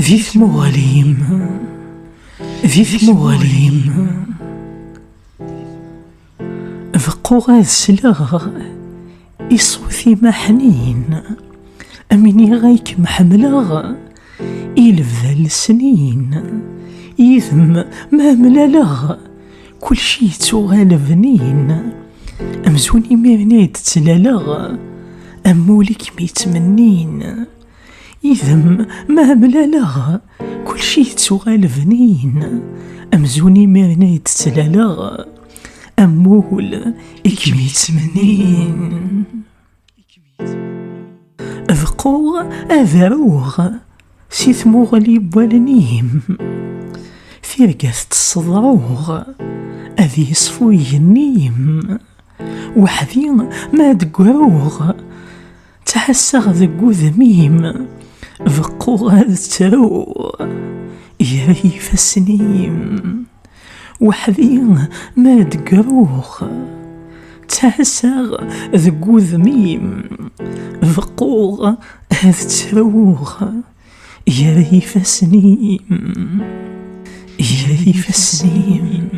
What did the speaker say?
ذي ثموغليم ذي ثموغليم بقو غاد سلاغ إصوثي ما حنين أمني غايك محملاغ إلف ذا السنين يثم ما ملالاغ كل شي تغال بنين أمزوني ميرنيد تلالاغ أمولك ميتمنين يثم ما ملالاغ كل شي تغال بنين أمزوني ميرنيد تلالاغ أمول إكميتمنين بقو أذروغ سي ثموغلي بوالنيم ثيرقاث تصدروغ أذي صفوي النيم وحدي ما دقروغ تحسغ ذقو ذميم بقو غاد تروغ يا ريف السنيم وحدي ما دقروغ تحسغ ذقو ذميم بقو غاد تروغ يا ريف السنيم يا ريف السنيم.